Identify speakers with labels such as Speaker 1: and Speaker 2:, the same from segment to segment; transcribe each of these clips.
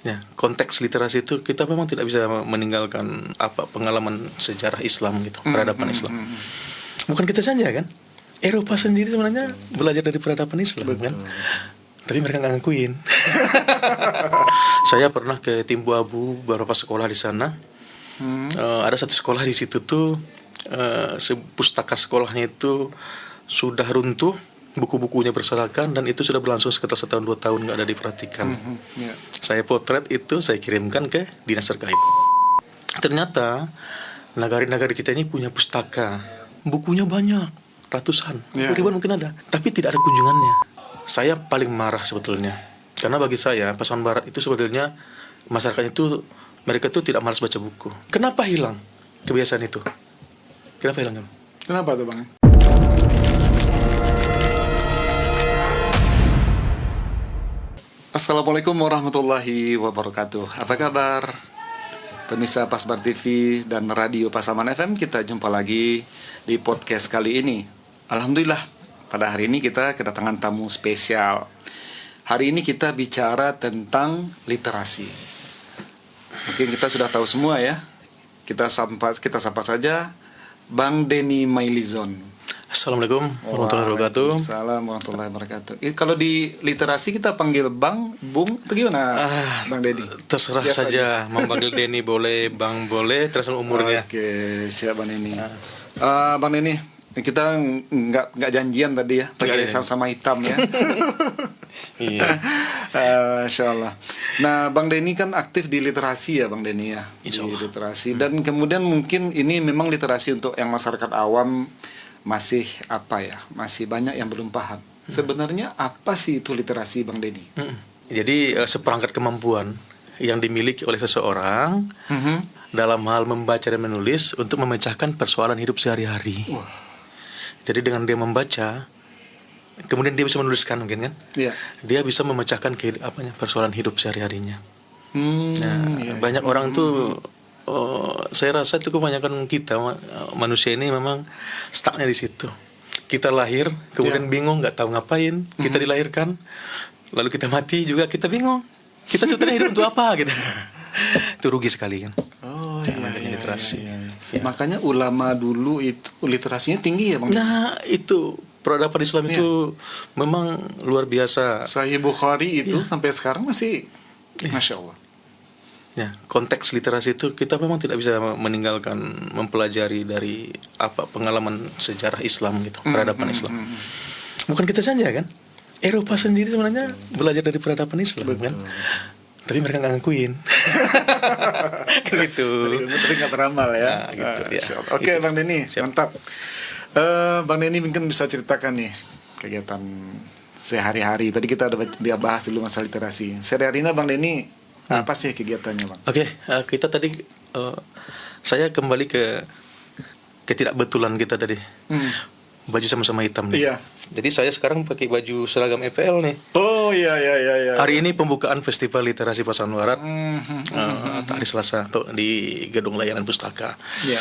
Speaker 1: Ya, konteks literasi itu kita memang tidak bisa meninggalkan pengalaman sejarah Islam gitu, peradaban Islam. Bukan kita saja kan, Eropa sendiri sebenarnya belajar dari peradaban Islam. Betul. Kan, tapi mereka nggak ngakuin. Saya pernah ke Timbu Abu, beberapa sekolah di sana. Ada satu sekolah di situ tuh, pustaka sekolahnya itu sudah runtuh, buku-bukunya berserakan, dan itu sudah berlangsung sekitar 1-2 tahun nggak ada diperhatikan. Saya potret itu, saya kirimkan ke dinas terkait. Ternyata negara-negara kita ini punya pustaka, bukunya banyak, ratusan, ribuan mungkin ada, tapi tidak ada kunjungannya. Saya paling marah sebetulnya, karena bagi saya Pasaman Barat itu sebetulnya masyarakat itu, mereka itu tidak malas baca buku. Kenapa hilang kebiasaan itu? Kenapa hilang?
Speaker 2: Kenapa tuh Bang? Assalamualaikum warahmatullahi wabarakatuh. Apa kabar pemirsa Pasbar TV dan Radio Pasaman FM? Kita jumpa lagi di podcast kali ini. Alhamdulillah, pada hari ini kita kedatangan tamu spesial. Hari ini kita bicara tentang literasi. Mungkin kita sudah tahu semua ya. Kita sapa saja Bang Denny Mailizon.
Speaker 1: Assalamualaikum warahmatullahi wabarakatuh.
Speaker 2: Assalamualaikum warahmatullahi wabarakatuh. Kalau di literasi kita panggil Bang, Bung, atau gimana? Bang Denny.
Speaker 1: Terserah biasa saja. Mau panggil Denny boleh, Bang boleh, terserah umurnya.
Speaker 2: Oke, siap Bang Denny. Bang Denny, kita nggak janjian tadi ya, pakai sama hitam ya. Iya. Insyaallah. Nah, Bang Denny kan aktif di literasi ya, Bang Denny ya. Di literasi, dan kemudian mungkin ini memang literasi untuk yang masyarakat awam masih masih banyak yang belum paham. Sebenarnya apa sih itu literasi, Bang Denny?
Speaker 1: Jadi seperangkat kemampuan yang dimiliki oleh seseorang dalam hal membaca dan menulis untuk memecahkan persoalan hidup sehari-hari. Jadi dengan dia membaca, kemudian dia bisa menuliskan mungkin kan? Iya. Dia bisa memecahkan persoalan hidup sehari-harinya. Banyak orang tuh, saya rasa itu kebanyakan kita manusia ini memang stucknya di situ. Kita lahir, kemudian bingung, nggak tahu ngapain. Kita dilahirkan, lalu kita mati juga kita bingung. Kita sebetulnya hidup untuk apa gitu. Itu rugi sekali kan. Literasi.
Speaker 2: Makanya ulama dulu itu literasinya tinggi ya Bang.
Speaker 1: Nah itu peradaban Islam itu memang luar biasa.
Speaker 2: Sahih Bukhari itu sampai sekarang masih, Masya Allah.
Speaker 1: Ya, konteks literasi itu kita memang tidak bisa meninggalkan mempelajari dari pengalaman sejarah Islam gitu, peradaban Islam. Bukan kita saja kan, Eropa sendiri sebenarnya belajar dari peradaban Islam. Betul. Kan, tapi mereka nggak ngakuin. Gitu.
Speaker 2: Tapi nggak beramal ya.
Speaker 1: Gitu, ya.
Speaker 2: Oke, Bang Denny, mantap. Bang Denny mungkin bisa ceritakan nih kegiatan sehari-hari. Tadi kita udah bahas dulu masalah literasi. Sehari-hari Bang Denny apa sih kegiatannya Bang?
Speaker 1: Oke, kita tadi saya kembali ke ketidakbetulan kita tadi. Baju sama-sama hitam nih. Iya. Jadi saya sekarang pakai baju seragam FPL nih.
Speaker 2: Oh iya.
Speaker 1: Hari ini pembukaan Festival Literasi Pasaman Barat. Hari Selasa di Gedung Layanan Pustaka. Iya.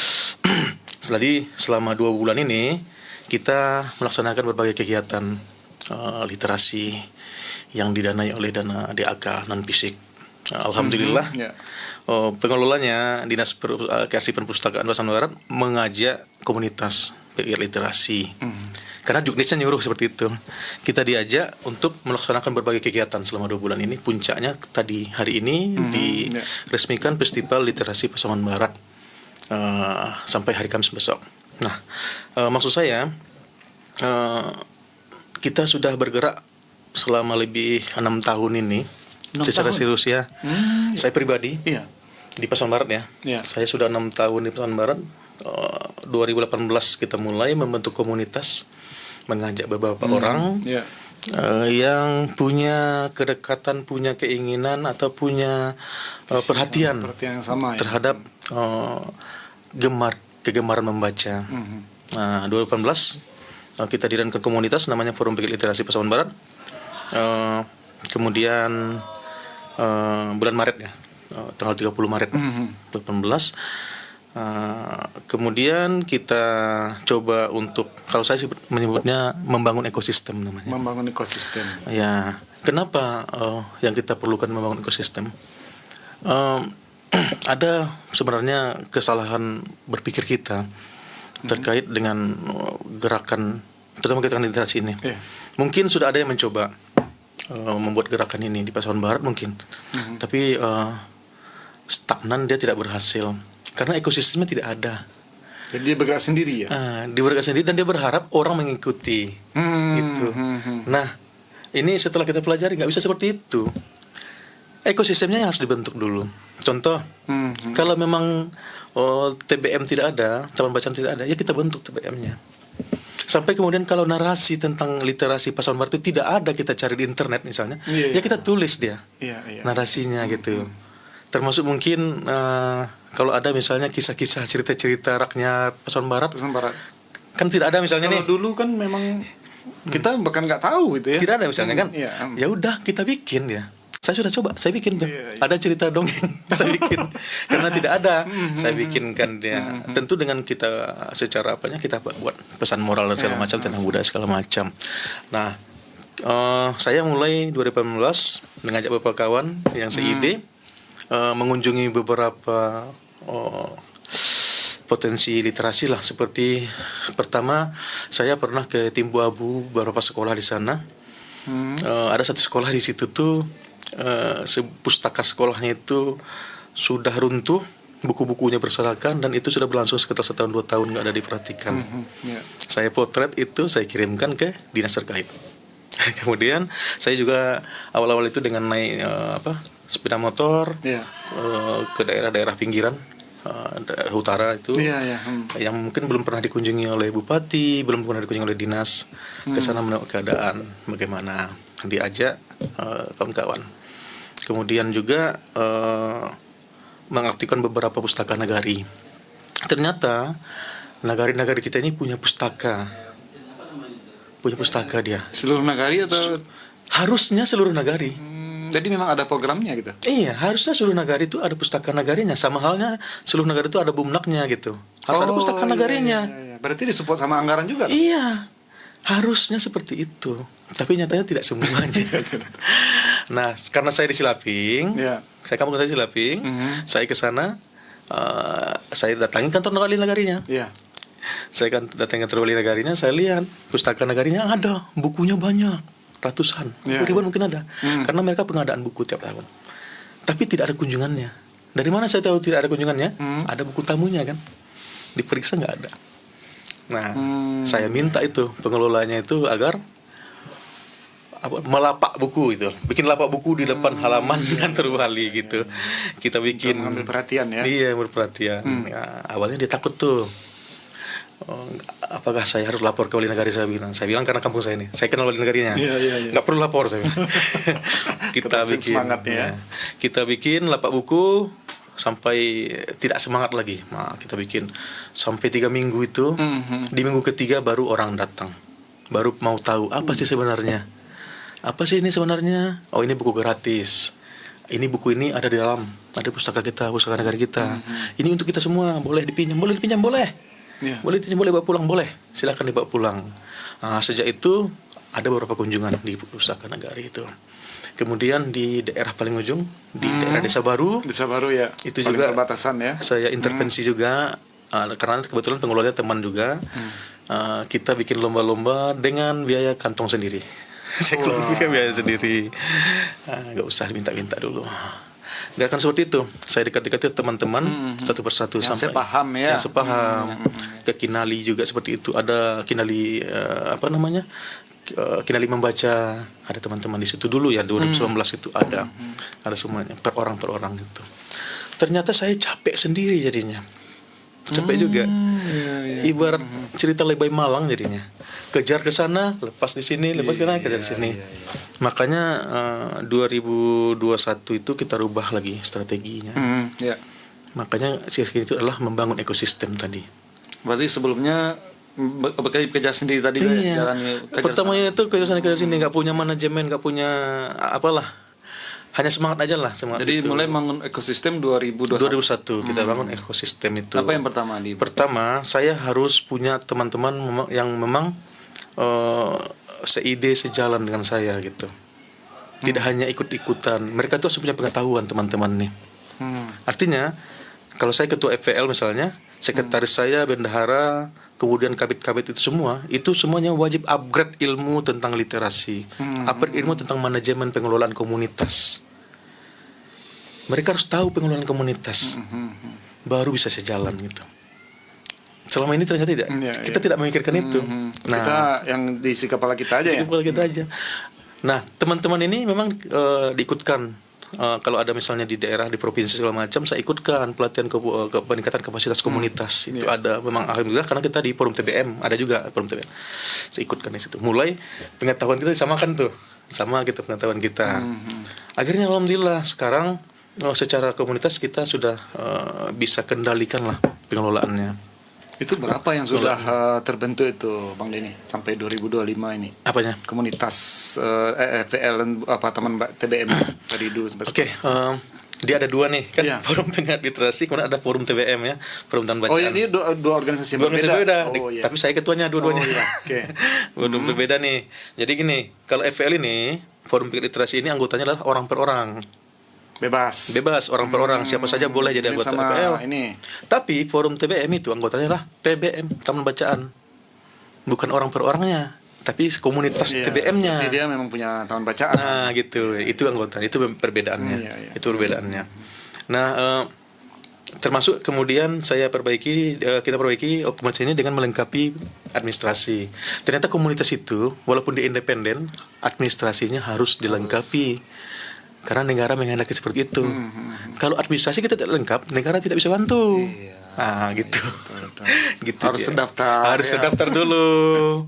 Speaker 1: Jadi selama 2 bulan ini kita melaksanakan berbagai kegiatan literasi yang didanai oleh dana DAK non fisik. Alhamdulillah, pengelolanya Dinas Kearsipan Perpustakaan Pasaman Barat mengajak komunitas pegiat literasi. Karena juknisnya nyuruh seperti itu. Kita diajak untuk melaksanakan berbagai kegiatan selama 2 bulan ini. Puncaknya tadi hari ini diresmikan Festival Literasi Pasaman Barat sampai hari Kamis besok. Nah, maksud saya kita sudah bergerak selama lebih 6 tahun ini. Secara serius ya. Saya pribadi di Pasaman Barat ya. Saya sudah 6 tahun di Pasaman Barat. 2018 kita mulai membentuk komunitas, mengajak beberapa orang yang punya kedekatan, punya keinginan atau punya perhatian
Speaker 2: yang sama,
Speaker 1: terhadap kegemaran membaca. Nah, 2018 kita dirikan komunitas namanya Forum Pegiat Literasi Pasaman Barat. Kemudian bulan Maret ya, tanggal 30 Maret 2018. Kemudian kita coba untuk, kalau saya sih menyebutnya membangun ekosistem namanya.
Speaker 2: Membangun ekosistem.
Speaker 1: Ya, kenapa yang kita perlukan membangun ekosistem? Um, ada sebenarnya kesalahan berpikir kita terkait dengan gerakan, terutama gerakan literasi ini. Mungkin sudah ada yang mencoba membuat gerakan ini di Pasaman Barat mungkin, tapi stagnan, dia tidak berhasil karena ekosistemnya tidak ada.
Speaker 2: Jadi dia bergerak sendiri ya?
Speaker 1: Dia bergerak sendiri dan dia berharap orang mengikuti, gitu. Nah, ini setelah kita pelajari nggak bisa seperti itu. Ekosistemnya yang harus dibentuk dulu. Contoh, kalau memang TBM tidak ada, taman bacaan tidak ada, ya kita bentuk TBM-nya. Sampai kemudian kalau narasi tentang literasi Pasaman Barat itu tidak ada, kita cari di internet misalnya, ya kita tulis dia narasinya gitu. Termasuk mungkin kalau ada misalnya kisah-kisah, cerita-cerita rakyat Pasaman Barat, kan tidak ada misalnya
Speaker 2: kalau
Speaker 1: nih.
Speaker 2: dulu kan memang kita bahkan nggak tahu gitu ya.
Speaker 1: Tidak ada misalnya kan. Ya udah kita bikin ya. Saya sudah coba, saya bikin tuh. Ada cerita dongeng, saya bikin. Karena tidak ada, saya bikinkan dia. Tentu dengan kita secara kita buat pesan moral dan segala macam tentang budaya segala macam. Nah, saya mulai 2018 mengajak beberapa kawan yang seide mengunjungi beberapa potensi literasi lah. Seperti pertama, saya pernah ke Timbu Abu, beberapa sekolah di sana. Ada satu sekolah di situ tuh. Pustaka sekolahnya itu sudah runtuh, buku-bukunya berserakan, dan itu sudah berlangsung sekitar 1-2 tahun nggak ada diperhatikan. Saya potret itu, saya kirimkan ke dinas terkait. Kemudian saya juga awal-awal itu dengan naik sepeda motor ke daerah-daerah pinggiran, daerah utara itu, yang mungkin belum pernah dikunjungi oleh bupati, belum pernah dikunjungi oleh dinas, ke sana menengok keadaan bagaimana, diajak kawan-kawan. Kemudian juga mengaktifkan beberapa pustaka nagari. Ternyata nagari-nagari kita ini punya pustaka dia.
Speaker 2: Seluruh nagari atau
Speaker 1: harusnya seluruh nagari.
Speaker 2: Jadi memang ada programnya gitu.
Speaker 1: Iya, harusnya seluruh nagari itu ada pustaka nagarinya. Sama halnya seluruh nagari itu ada bumnaknya gitu. Harus ada pustaka nagarinya.
Speaker 2: Berarti disupport sama anggaran juga?
Speaker 1: Iya, harusnya seperti itu. Tapi nyatanya tidak semuanya. Nah, karena saya di Silaping, kampung saya di Silaping, saya ke sana, saya datangi kantor wali nagarinya. Saya kan datangi kantor wali nagarinya, saya lihat pustaka nagarinya ada, bukunya banyak, ratusan, ribuan mungkin ada. Karena mereka pengadaan buku tiap tahun. Tapi tidak ada kunjungannya. Dari mana saya tahu tidak ada kunjungannya? Ada buku tamunya kan, diperiksa nggak ada. Nah, saya minta itu pengelolanya itu agar melapak buku itu, bikin lapak buku di depan halaman kantor wali gitu. Kita bikin
Speaker 2: mengambil perhatian ya.
Speaker 1: Iya, berperhatian. Ya, awalnya dia takut tuh. Apakah saya harus lapor ke wali nagari? Saya bilang karena kampung saya ini, saya kenal wali nagarinya. Nggak perlu lapor saya. Kita bikin semangatnya. Kita bikin lapak buku sampai tidak semangat lagi. Nah, kita bikin sampai 3 minggu itu. Di minggu ketiga baru orang datang, baru mau tahu apa sih sebenarnya. Apa sih ini sebenarnya? Oh, ini buku gratis. Ini buku ini ada di dalam, ada pustaka kita, pustaka negara kita. Ini untuk kita semua, boleh dipinjam, boleh. Boleh dipinjam, boleh bawa pulang, boleh. Silakan dibawa pulang. Nah, sejak itu ada beberapa kunjungan di pustaka negara itu. Kemudian di daerah paling ujung, di daerah Desa Baru ya. Itu paling juga perbatasan ya. Saya intervensi juga karena kebetulan pengelolanya teman juga. Kita bikin lomba-lomba dengan biaya kantong sendiri. Saya keluarkan biaya sendiri, nggak usah minta-minta dulu. Gerakan seperti itu, saya dekat-dekati teman-teman satu persatu
Speaker 2: yang
Speaker 1: sampai
Speaker 2: sepaham ya.
Speaker 1: Yang sepaham. Ke Kinali juga seperti itu, ada Kinali Kinali membaca, ada teman-teman di situ dulu ya 2019 itu ada semuanya per orang gitu. Ternyata saya capek sendiri jadinya. Capek juga. Ibarat cerita Lebay Malang jadinya. Kejar ke sana, lepas di sini, lepas ke sana, kejar di sini. Makanya 2021 itu kita rubah lagi strateginya. Makanya ciri itu adalah membangun ekosistem tadi.
Speaker 2: Berarti sebelumnya bekerja sendiri tadi
Speaker 1: pertamanya itu kerja sini, nggak punya manajemen, nggak punya apalah. Hanya semangat aja lah, semangat.
Speaker 2: Jadi itu. Mulai bangun ekosistem 2021
Speaker 1: kita bangun ekosistem itu.
Speaker 2: Apa yang pertama
Speaker 1: Pertama, saya harus punya teman-teman yang memang seide sejalan dengan saya gitu. Tidak hanya ikut-ikutan. Mereka tuh harus punya pengetahuan teman-teman nih. Artinya kalau saya ketua FPL misalnya, sekretaris saya, bendahara, kemudian kabit-kabit itu semuanya wajib upgrade ilmu tentang literasi, upgrade ilmu tentang manajemen pengelolaan komunitas. Mereka harus tahu pengelolaan komunitas, baru bisa sejalan gitu. Selama ini ternyata tidak, kita tidak memikirkan itu.
Speaker 2: Nah, kita yang di isi kepala kita aja.
Speaker 1: Kepala kita aja. Nah, teman-teman ini memang diikutkan. Kalau ada misalnya di daerah, di provinsi segala macam, saya ikutkan pelatihan peningkatan kapasitas komunitas. Itu ada memang alhamdulillah karena kita di forum TBM, ada juga forum TBM. Saya ikutkan di situ. Mulai pengetahuan kita disamakan tuh, sama gitu pengetahuan kita. Akhirnya alhamdulillah sekarang secara komunitas kita sudah bisa kendalikan lah pengelolaannya.
Speaker 2: Itu berapa yang sudah terbentuk itu Bang Denny sampai 2025 ini?
Speaker 1: Apanya?
Speaker 2: Komunitas FPL apa teman TBM dari dulu sampai
Speaker 1: sekarang. Dia ada dua nih kan, forum pengingat literasi, kemudian ada forum TBM ya, forum tahan bacaan.
Speaker 2: Oh ya, ini dua organisasi
Speaker 1: berbeda. Tapi saya ketuanya dua-duanya. Forum berbeda nih. Jadi gini, kalau FPL ini forum pengingat literasi ini anggotanya adalah orang per orang. Bebas orang per orang, siapa saja boleh jadi anggota FPL. Tapi forum TBM itu anggotanya lah TBM, taman bacaan, bukan orang per orangnya, tapi komunitas TBM-nya.
Speaker 2: Jadi dia memang punya taman bacaan.
Speaker 1: Nah gitu, itu anggota, itu perbedaannya. Itu perbedaannya. Nah termasuk kemudian kita perbaiki komunitas ini dengan melengkapi administrasi. Ternyata komunitas itu walaupun dia independen, administrasinya harus dilengkapi. Karena negara menghendaki seperti itu. Kalau administrasi kita tidak lengkap, negara tidak bisa bantu. Gitu. Gitu
Speaker 2: harus terdaftar.
Speaker 1: Harus terdaftar dulu.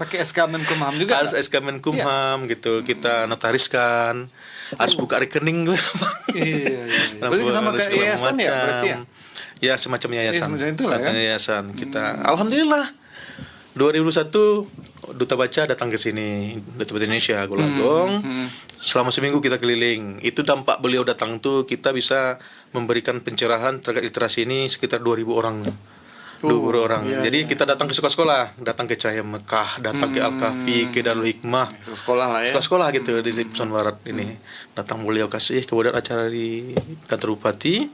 Speaker 2: Pakai SK Menkumham juga.
Speaker 1: Harus SK Menkumham gitu. Kita notariskan. Harus buka rekening.
Speaker 2: Berarti sama kayak yayasan ya berarti ya?
Speaker 1: Ya semacam yayasan. Yayasan kita. Alhamdulillah. 2001 Duta Baca datang ke sini, Duta Baca Indonesia Golagong. Selama seminggu kita keliling. Itu dampak beliau datang tuh kita bisa memberikan pencerahan terkait literasi ini sekitar 2.000 orang. 2.000 orang. Jadi kita datang ke sekolah-sekolah, datang ke Cahaya Mekah, datang ke Al-Kafi, ke Darul Hikmah.
Speaker 2: Sekolah lah ya.
Speaker 1: Sekolah gitu di Pesantren Barat ini. Datang beliau kasih, kemudian acara di kantor bupati,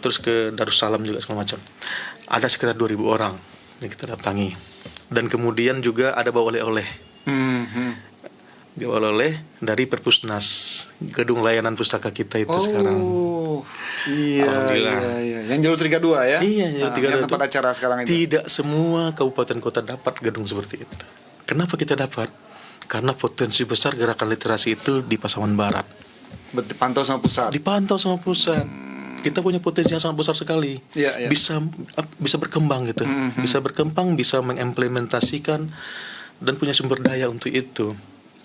Speaker 1: terus ke Darussalam juga segala macam. Ada sekitar 2.000 orang yang kita datangi. Dan kemudian juga ada bawa oleh-oleh. Bawa oleh dari Perpusnas, gedung layanan pustaka kita itu sekarang.
Speaker 2: Alhamdulillah. Yang jalur 32 ya?
Speaker 1: Iya, jalur 32.
Speaker 2: Yang tempat acara sekarang itu.
Speaker 1: Tidak semua kabupaten kota dapat gedung seperti itu. Kenapa kita dapat? Karena potensi besar gerakan literasi itu di Pasaman Barat.
Speaker 2: Dipantau sama pusat.
Speaker 1: Kita punya potensi yang sangat besar sekali. Bisa berkembang gitu. Bisa berkembang, bisa mengimplementasikan dan punya sumber daya untuk itu.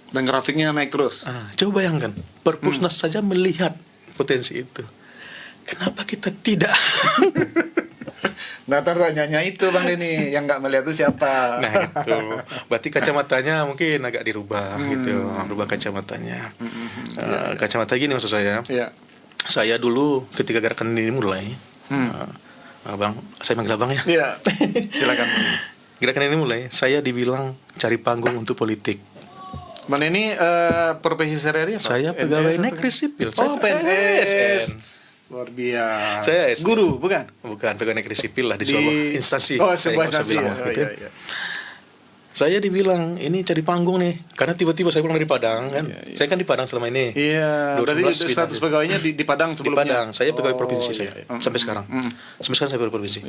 Speaker 2: Dan grafiknya naik terus.
Speaker 1: Coba bayangkan, Perpusnas saja melihat potensi itu. Kenapa kita tidak?
Speaker 2: Nah, tanya itu Bang Denny, yang nggak melihat itu siapa?
Speaker 1: Nah itu, berarti kacamatanya mungkin agak dirubah gitu, rubah kacamatanya. Kacamata gini maksud saya. Saya dulu ketika gerakan ini mulai, Abang, saya manggil Abang ya.
Speaker 2: Iya, silakan.
Speaker 1: Gerakan ini mulai, saya dibilang cari panggung untuk politik.
Speaker 2: Bang ini profesi sehari-hari apa?
Speaker 1: Saya pegawai negeri sipil.
Speaker 2: PNS. Luar biasa.
Speaker 1: Saya
Speaker 2: guru, bukan?
Speaker 1: Bukan, pegawai negeri sipil lah di sebuah instansi.
Speaker 2: Sebuah instansi.
Speaker 1: Saya dibilang ini cari panggung nih, karena tiba-tiba saya pulang dari Padang kan. Saya kan di Padang selama ini.
Speaker 2: Berarti status pegawainya di Padang sebelumnya.
Speaker 1: Di Padang, saya pegawai provinsi saya sampai sekarang. Sampai sekarang saya pegawai provinsi.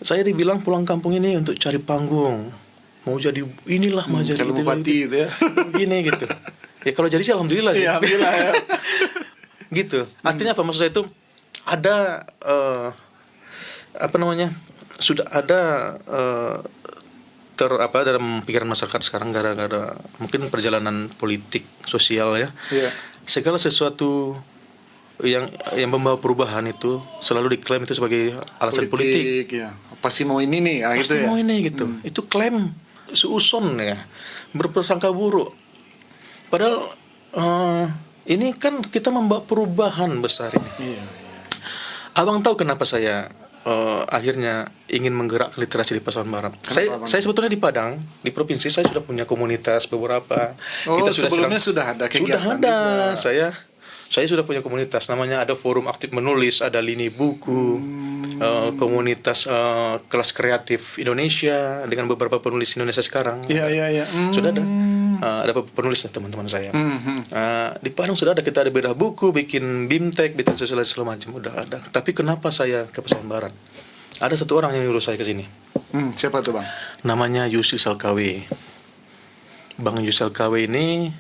Speaker 1: Saya dibilang pulang kampung ini untuk cari panggung. Mau jadi inilah mau jadi
Speaker 2: bupati gitu ya.
Speaker 1: Gini gitu. Ya kalau jadi sih alhamdulillah sih.
Speaker 2: Alhamdulillah ya.
Speaker 1: Gitu. Artinya apa maksud saya itu ada sudah ada dalam pikiran masyarakat sekarang gara-gara mungkin perjalanan politik sosial ya. Segala sesuatu yang membawa perubahan itu selalu diklaim itu sebagai alasan politik.
Speaker 2: Pasti mau ini nih,
Speaker 1: pasti mau ini gitu. Itu klaim suuson ya, berprasangka buruk. Padahal ini kan kita membawa perubahan besar ini. Abang tahu kenapa saya akhirnya ingin menggerakkan literasi di Pasaman Barat. Saya sebetulnya di Padang, di provinsi saya sudah punya komunitas beberapa.
Speaker 2: Kita sebelumnya sudah ada kegiatan.
Speaker 1: Sudah ada. Saya Saya sudah punya komunitas, namanya ada Forum Aktif Menulis, ada Lini Buku, komunitas kelas kreatif Indonesia dengan beberapa penulis Indonesia sekarang.
Speaker 2: Iya.
Speaker 1: Sudah ada penulisnya teman-teman saya. Di Padang sudah ada, kita ada bedah buku, bikin bimtek, bikin sosialisasi segala macam, udah ada. Tapi kenapa saya ke Pasaman Barat? Ada satu orang yang nyuruh saya ke sini.
Speaker 2: Siapa tuh Bang?
Speaker 1: Namanya Yusi Salkawe. Bang Yusel KW ini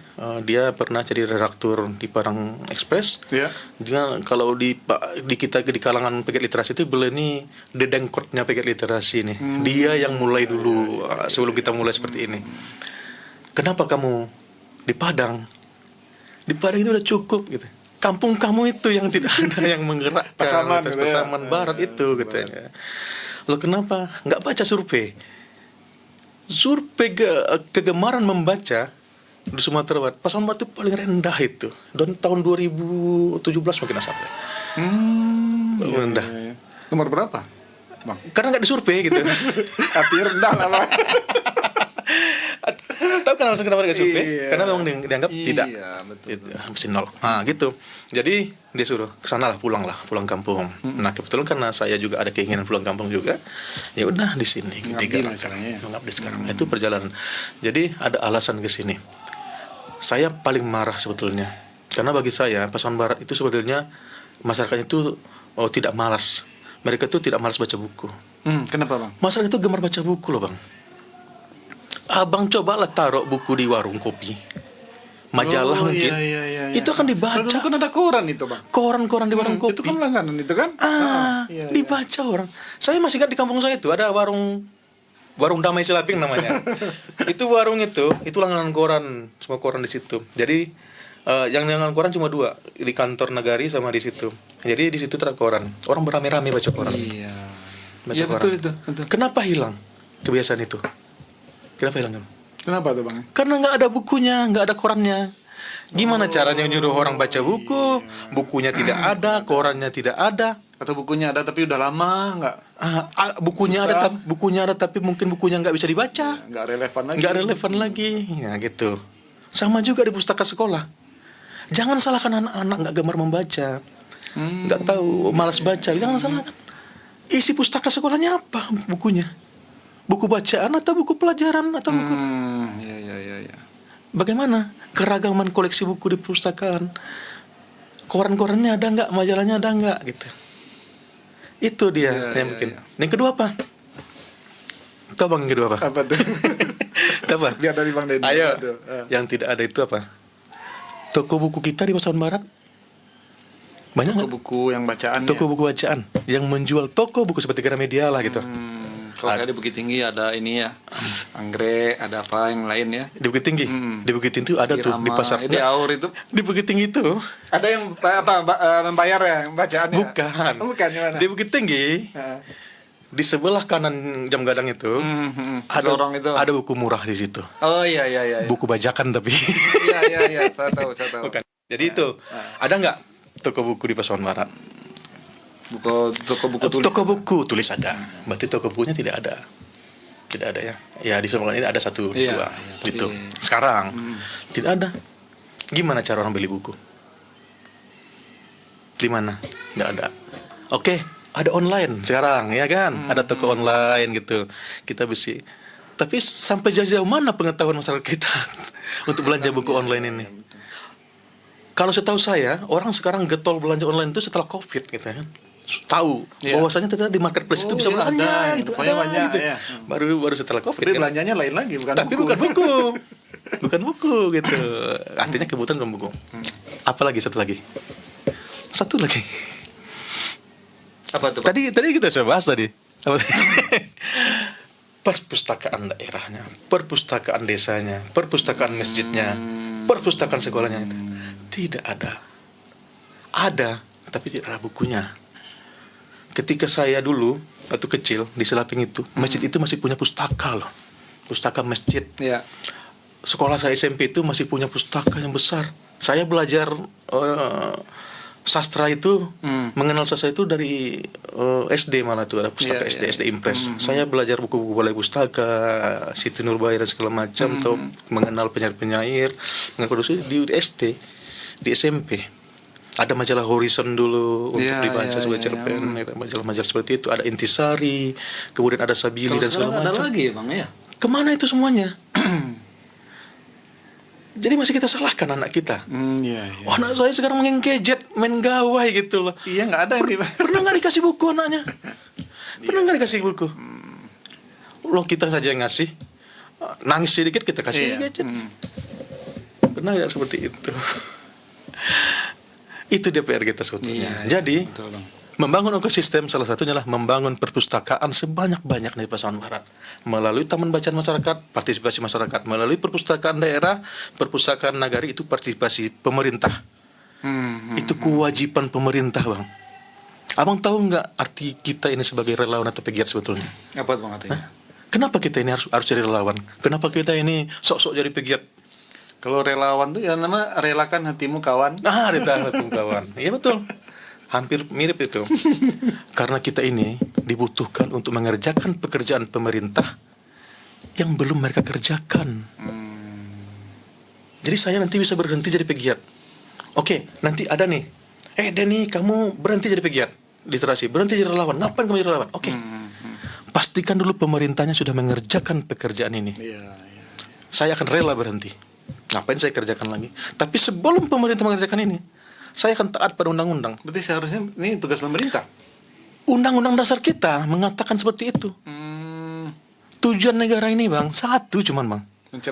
Speaker 1: dia pernah jadi redaktur di Padang Express.
Speaker 2: Iya.
Speaker 1: Juga kalau di kita di kalangan pegiat literasi itu beliau ini dedengkotnya pegiat literasi nih. Dia yang mulai dulu sebelum kita mulai seperti ini. Kenapa kamu di Padang? Di Padang ini udah cukup gitu. Kampung kamu itu yang tidak ada yang menggerakkan.
Speaker 2: Pasaman,
Speaker 1: gitu,
Speaker 2: gitu ya.
Speaker 1: Pasaman Barat itu gitu ya. Lo kenapa nggak baca survei? Survei kegemaran membaca di Sumatera Barat, Pasaman Barat itu paling rendah itu. Dan tahun 2017 mungkin sampai. Rendah.
Speaker 2: Iya. Nomor berapa, Bang?
Speaker 1: Karena nggak disurvei gitu.
Speaker 2: Arti rendah lah, Bang.
Speaker 1: Tahu kan alasan kenapa nggak survei?
Speaker 2: Iya.
Speaker 1: Karena memang dianggap tidak.
Speaker 2: Iya, betul.
Speaker 1: Gitu, mesti nol. Gitu. Jadi dia suruh kesana lah, pulang kampung. Nah kebetulan karena saya juga ada keinginan pulang kampung juga, ya udah di sini.
Speaker 2: Ngabdi lah caranya ya.
Speaker 1: Mengabdi sekarang. Itu perjalanan. Jadi ada alasan ke sini. Saya paling marah sebetulnya, karena bagi saya Pasaman Barat itu sebetulnya masyarakatnya itu tidak malas. Mereka itu tidak malas baca buku.
Speaker 2: Kenapa Bang?
Speaker 1: Masyarakat itu gemar baca buku loh Bang. Abang cobalah taruh buku di warung kopi, majalah mungkin,
Speaker 2: iya.
Speaker 1: itu akan dibaca.
Speaker 2: Dulu kan ada koran itu Bang.
Speaker 1: Koran-koran di warung kopi.
Speaker 2: Itu kan langganan itu kan? Iya.
Speaker 1: Dibaca orang. Saya masih ingat di kampung saya itu ada warung Damai Silaping namanya. Itu warung itu langganan koran, semua koran di situ. Jadi yang langganan koran cuma 2, di kantor Nagari sama di situ. Jadi di situ terang koran. Orang beramai-ramai baca koran.
Speaker 2: Iya.
Speaker 1: Baca
Speaker 2: Iya
Speaker 1: koran.
Speaker 2: betul itu. Betul.
Speaker 1: Kenapa hilang kebiasaan itu? Kenapa hilang?
Speaker 2: Kenapa tuh Bang?
Speaker 1: Karena nggak ada bukunya, nggak ada korannya. Gimana caranya nyuruh orang baca buku? Bukunya tidak ada, korannya tidak ada.
Speaker 2: Atau bukunya ada tapi udah lama nggak?
Speaker 1: Bukunya ada tapi mungkin bukunya nggak bisa dibaca.
Speaker 2: Nggak relevan lagi.
Speaker 1: Nggak relevan lagi. Ya gitu. Sama juga di pustaka sekolah. Jangan salahkan anak-anak nggak gemar membaca, nggak tahu, malas baca. Jangan salahkan. Isi pustaka sekolahnya apa bukunya? Buku bacaan atau buku pelajaran atau buku
Speaker 2: Iya.
Speaker 1: bagaimana keragaman koleksi buku di perpustakaan, koran-korannya ada nggak, majalahnya ada nggak gitu. Itu dia yang bikin. Yang kedua apa? Tahu Bang yang kedua apa?
Speaker 2: Apa tuh?
Speaker 1: Apa?
Speaker 2: Biar dari Bang Denny.
Speaker 1: Ayo. Yang tidak ada itu apa? Toko buku kita di Pasaman Barat banyak
Speaker 2: toko buku yang bacaan.
Speaker 1: Toko buku bacaan yang menjual toko buku seperti Gramedia lah gitu.
Speaker 2: Kalau kayak di Bukit Tinggi ada ini ya, Anggrek, ada apa yang lain ya?
Speaker 1: Di Bukit Tinggi, di Bukit Tinggi itu ada tuh di pasar.
Speaker 2: Di Aur itu.
Speaker 1: Di Bukit Tinggi itu
Speaker 2: ada yang membayar ya bacaannya? Bukan gimana?
Speaker 1: Di Bukit Tinggi, di sebelah kanan jam gadang itu, ada buku murah di situ.
Speaker 2: Oh iya.
Speaker 1: Buku bajakan tapi.
Speaker 2: Iya, saya tahu.
Speaker 1: Bukan. Jadi itu ada nggak toko buku di Pasaman Barat?
Speaker 2: Toko buku tulis.
Speaker 1: Toko buku tulis ada. Berarti toko bukunya tidak ada. Tidak ada ya. Ya di Pasaman ini ada 1, 2 gitu. Sekarang tidak ada. Gimana cara orang beli buku? Di mana? Nggak ada. Oke, ada online sekarang ya kan? Ada toko online gitu. Kita bisa. Tapi sampai jauh mana pengetahuan masyarakat kita untuk belanja buku online ini? Kalau setahu saya, orang sekarang getol belanja online itu setelah Covid gitu kan. Tahu bahwasanya ternyata di marketplace itu bisa belanja gitu, ada banyak gitu. Ya. Baru setelah Covid.
Speaker 2: Tapi belanjanya lain lagi,
Speaker 1: bukan buku. Bukan buku gitu. Artinya kebutuhan bukan buku. Apalagi satu lagi.
Speaker 2: Apa tuh?
Speaker 1: Tadi kita sudah bahas tadi. Perpustakaan daerahnya, perpustakaan desanya, perpustakaan masjidnya, perpustakaan sekolahnya itu tidak ada. Ada, tapi tidak ada bukunya. Ketika saya dulu waktu kecil di Selaping itu, masjid itu masih punya pustaka loh. Pustaka masjid.
Speaker 2: Iya.
Speaker 1: Sekolah saya SMP itu masih punya pustaka yang besar. Saya belajar sastra itu, mengenal sastra itu dari SD malah tuh ada pustaka SD Impres. Saya belajar buku-buku balai pustaka, Siti Nurbaya dan segala macam, atau mengenal penyair-penyair, mengenal produksi di SD, di SMP. Ada majalah Horizon dulu untuk dibaca sebagai cerpen,
Speaker 2: ya.
Speaker 1: majalah-majalah seperti itu. Ada Intisari, kemudian ada Sabili dan segala macam.
Speaker 2: Ada lagi Bang ya.
Speaker 1: Kemana itu semuanya? Jadi masih kita salahkan anak kita.
Speaker 2: Iya.
Speaker 1: Anak saya sekarang main gadget, main gawai gitu loh.
Speaker 2: Iya, nggak ada yang
Speaker 1: Pernah nggak dikasih buku anaknya? Pernah nggak dikasih buku? Loh, kita saja yang ngasih. Nangis sedikit kita kasih gadget. Pernah nggak seperti itu? Itu DPR kita sebetulnya. Jadi
Speaker 2: betul, Bang.
Speaker 1: membangun ekosistem salah satunya adalah membangun perpustakaan sebanyak-banyaknya di Pasaman Barat melalui taman bacaan masyarakat, partisipasi masyarakat, melalui perpustakaan daerah, perpustakaan nagari, itu partisipasi pemerintah. Itu kewajiban pemerintah, Bang. Abang tahu nggak arti kita ini sebagai relawan atau pegiat sebetulnya?
Speaker 2: Apa Bang artinya?
Speaker 1: Kenapa kita ini harus jadi relawan? Kenapa kita ini sok-sok jadi pegiat?
Speaker 2: Kalau relawan tuh ya nama relakan hatimu kawan.
Speaker 1: Relakan hatimu kawan. Iya betul. Hampir mirip itu. Karena kita ini dibutuhkan untuk mengerjakan pekerjaan pemerintah yang belum mereka kerjakan. Jadi saya nanti bisa berhenti jadi pegiat. Oke, nanti ada nih. Denny, kamu berhenti jadi pegiat literasi, berhenti jadi relawan. Ngapain kamu jadi relawan? Oke. Pastikan dulu pemerintahnya sudah mengerjakan pekerjaan ini. Saya akan rela berhenti. Ngapain saya kerjakan lagi? Tapi sebelum pemerintah mengerjakan ini, saya akan taat pada undang-undang.
Speaker 2: Berarti seharusnya ini tugas pemerintah.
Speaker 1: Undang-undang dasar kita mengatakan seperti itu. Tujuan negara ini, Bang, satu cuman, Bang.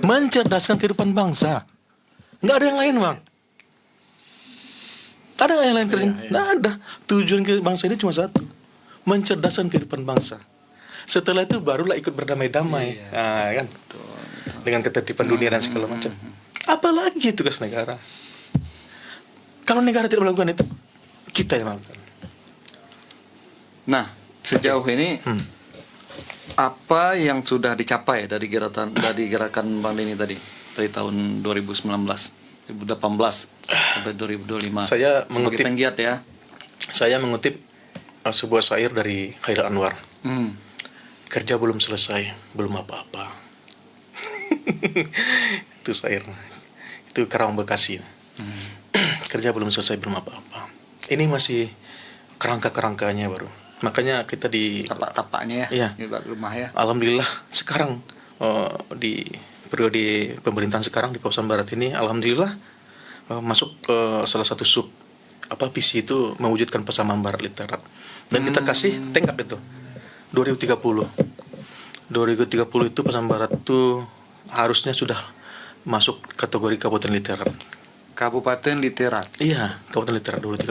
Speaker 1: Mencerdaskan kehidupan bangsa. Nggak ada yang lain, Bang. Ada nggak yang lain kerja? Nggak ada. Tujuan bangsa ini cuma satu. Mencerdaskan kehidupan bangsa. Setelah itu barulah ikut berdamai-damai. Kan? Dengan ketertiban dunia dan segala macam. Apalagi tugas negara. Kalau negara tidak melakukan itu, kita yang melakukan.
Speaker 2: Nah, sejauh ini apa yang sudah dicapai dari gerakan Bang Denny tadi dari tahun 2019, 2018 sampai 2025?
Speaker 1: Saya
Speaker 2: sebagai
Speaker 1: mengutip
Speaker 2: penggiat ya.
Speaker 1: Saya mengutip sebuah syair dari Khairil Anwar. Kerja belum selesai, belum apa-apa. Itu syair. Itu Karawang Bekasi. Kerja belum selesai, belum apa-apa. Ini masih kerangka-kerangkanya baru. Makanya kita di
Speaker 2: tapak-tapaknya ya, di rumah ya.
Speaker 1: Alhamdulillah sekarang di periode pemerintahan sekarang di Pasaman Barat ini, alhamdulillah masuk salah satu sub visi itu mewujudkan Pasaman Barat literat. Dan kita kasih tenggat itu 2030 itu Pasaman Barat itu harusnya sudah masuk kategori kabupaten literat.
Speaker 2: Kabupaten literat.
Speaker 1: Iya, kabupaten literat 2030.